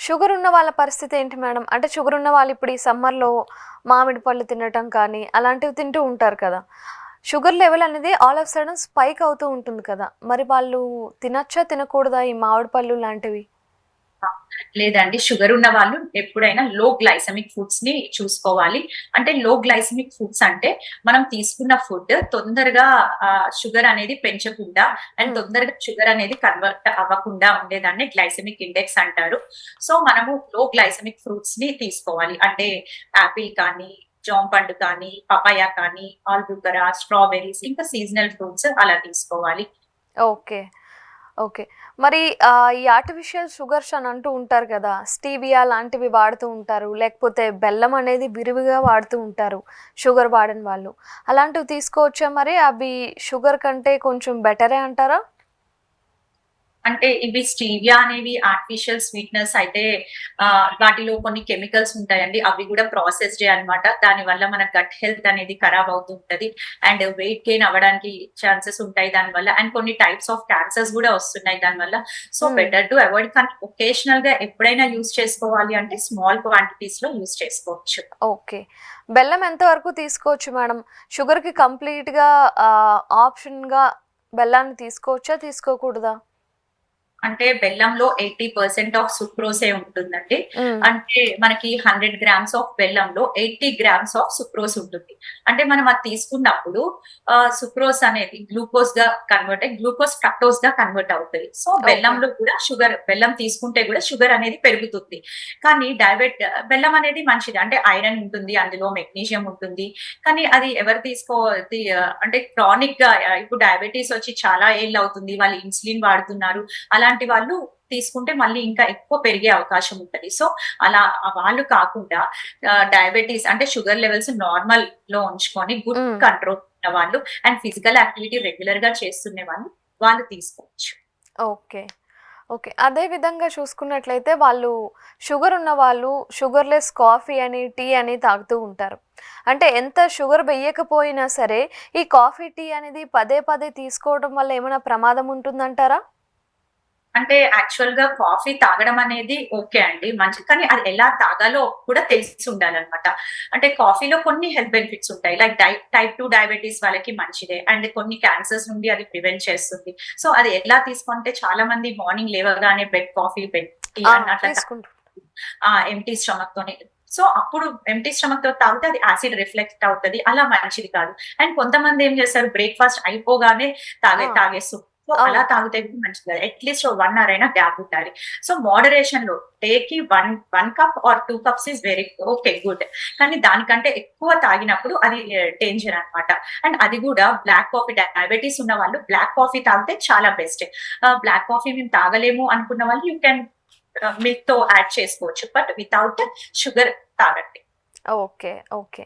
Sugar ఉన్న వాళ్ళ పరిస్థితి ఏంటి మేడం? అంటే షుగర్ ఉన్న వాళ్ళు ఇప్పుడు ఈ సమ్మర్‌లో మామిడి పళ్ళు తినటం కానీ, అలాంటివి తింటూ ఉంటారు కదా! షుగర్ లెవెల్ అనేది ఆల్ ఆఫ్ సడెన్ స్పైక్ అవుతూ ఉంటుంది కదా! మరి వాళ్ళు తినచ్చా? తినకూడదా ఈ మామిడి పళ్ళు లాంటివి? ఆ! లేదండి. షుగర్ ఉన్న వాళ్ళు ఎప్పుడైనా లో గ్లైసెమిక్ ఫుడ్స్‌ని చూసుకోవాలి. అంటే లో గ్లైసెమిక్ ఫుడ్స్ అంటే మనం తీసుకున్న ఫుడ్ తొందరగా షుగర్ అనేది పెంచకుండా అండ్ హ్మ్. తొందరగా షుగర్ అనేది కన్వర్ట్ అవ్వకుండా ఉండేదాన్ని గ్లైసెమిక్ ఇండెక్స్ అంటారు. సో, మనము లో గ్లైసెమిక్ ఫ్రూట్స్‌ని తీసుకోవాలి. అంటే యాపిల్ కానీ, జామ పండు కానీ, పపాయ కానీ, ఆలుబుక్కర, స్ట్రాబెర్రీస్ ఇంకా సీజనల్ ఫ్రూట్స్ అలా తీసుకోవాలి. ఓకే. ఓకే. మరి ఈ ఆర్టిఫిషియల్ షుగర్స్ అని అంటూ ఉంటారు కదా! స్టీవియా లాంటివి వాడుతూ ఉంటారు. లేకపోతే బెల్లం అనేది విరివిగా వాడుతూ ఉంటారు షుగర్ వాడని వాళ్ళు. అలాంటివి తీసుకోవచ్చా మరి? అవి షుగర్ కంటే కొంచెం బెటరే అంటారా? అంటే ఇవి స్టీవియా అనేవి ఆర్టిఫిషియల్ స్వీట్‌నర్స్ అయితే వాటిలో కొన్ని కెమికల్స్ ఉంటాయండి. అవి గూడా ప్రాసెస్‌డే అన్నమాట. దానివల్ల మన గట్ హెల్త్ అనేది ఖరాబ్ అవుతూ ఉంటది. అండ్ వెయిట్ గెయిన్ అవ్వడానికి ఛాన్సెస్ ఉంటాయి దానివల్ల. అండ్ కొన్ని టైప్స్ ఆఫ్ క్యాన్సర్స్ గూడా వస్తున్నాయి దానివల్ల. సో, హ్మ్. బెటర్ టు అవాయిడ్ కానీ ఒకేషనల్‌గా ఎప్పుడైనా యూజ్ చేసుకోవాలి అంటే స్మాల్ క్వాంటిటీస్‌లో యూజ్ చేసుకోవచ్చు. ఓకే. బెల్లం ఎంత వరకు తీసుకోవచ్చు మేడం? షుగర్‌కి కంప్లీట్‌గా ఆప్షన్‌గా బెల్లాన్ని తీసుకోవచ్చా? తీసుకోకూడదా? అంటే బెల్లంలో 80% ఆఫ్ సుక్రోసే ఉంటుందండి. హ్మ్. అంటే మనకి 100 గ్రామ్స్ ఆఫ్ బెల్లంలో 80 గ్రామ్స్ ఆఫ్ సుక్రోస్ ఉంటుంది. అంటే మనం అది తీసుకున్నప్పుడు సుక్రోస్ అనేది గ్లూకోజ్‌గా కన్వర్ట్ అయ్యి గ్లూకోజ్ ఫ్రక్టోజ్‌గా కన్వర్ట్ అవుతది. So, okay. బెల్లంలో కూడా బెల్లం తీసుకుంటే కూడా షుగర్ అనేది పెరుగుతుంది. కానీ బెల్లం అనేది మంచిది. అంటే ఐరన్ ఉంటుంది. అందులో మెగ్నీషియం ఉంటుంది. కానీ అది ఎవరు అంటే క్రానిక్‌గా ఇప్పుడు డయాబెటిస్ వచ్చి చాలా ఏళ్లవుతుంది. వాళ్ళు ఇన్సులిన్ వాడుతున్నారు. అలాంటి వాళ్ళు తీసుకుంటే మళ్ళీ ఇంకా ఎక్కువ పెరిగే అవకాశం ఉంటది. సో, అలా వాళ్ళు కాకుండా డయాబెటిస్ అంటే షుగర్ లెవెల్స్ నార్మల్‌లో ఉంచుకొని గుడ్ హ్మ్. కంట్రోల్ ఉన్న వాళ్ళు అండ్ ఫిజికల్ యాక్టివిటీ రెగ్యులర్‌గా చేస్తునే వాళ్ళు తీసుకోవచ్చు. ఓకే. ఓకే. అదే విధంగా చూసుకున్నట్లయితే వాళ్ళు షుగర్ ఉన్నవాళ్ళు షుగర్‌లెస్ కాఫీ అని, టీ అని తాగుతూ ఉంటారు. అంటే ఎంత షుగర్ వెయ్యకపోయినా సరే, ఈ కాఫీ, టీ అనేది పదే పదే తీసుకోవడం వల్ల ఏమైనా ప్రమాదం ఉంటుందంటారా? అంటే యాక్చువల్‌గా కాఫీ తాగడం అనేది ఓకే అండి. మంచిది. కానీ అది ఎలా తాగాలో కూడా తెలిసి ఉండాలనమాట. అంటే కాఫీలో కొన్ని హెల్త్ బెనిఫిట్స్ ఉంటాయి. లైక్ టైప్ 2 డయాబెటిస్ వాళ్ళకి మంచిదే. అండ్ కొన్ని క్యాన్సర్స్ నుండి అది ప్రివెంట్ చేస్తుంది. సో, అది ఎలా తీసుకుంటే చాలా మంది మార్నింగ్ లేవగానే బెడ్ టీ ఆ! అని అట్లా తీసుకుంటూ. ఎంప్టీ స్టమక్‌తోనే. సో, అప్పుడు ఎంప్టీ స్టమక్‌తో తాగితే అది యాసిడ్ రిఫ్లెక్ట్ అవుతది. అలా మంచిది కాదు. అండ్ కొంతమంది ఏం చేస్తారు బ్రేక్‌ఫాస్ట్ అయిపోగానే ఆ! తాగేస్తూ సో, అలా అవును. తాగితే కూడా మంచిది కాదు. అట్‌లీస్ట్ ఓ 1 అవర్ అయినా గ్యాప్ ఉండాలి. సో, మోడరేషన్‌లో డేకి 1 cup are 2 cups is very okay. Good. కానీ దానికంటే ఎక్కువ తాగినప్పుడు అది డేంజర్ అన్నమాట. అండ్ అది కూడా బ్లాక్ కాఫీ డయాబెటిస్ ఉన్న వాళ్ళు బ్లాక్ కాఫీ తాగితే చాలా బెస్ట్. బ్లాక్ కాఫీ మేము తాగలేము అనుకున్న వాళ్ళు యూ కెన్ మిల్క్‌తో యాడ్ చేసుకోవచ్చు. బట్ వితౌట్ షుగర్ తాగండి. ఓకే. ఓకే.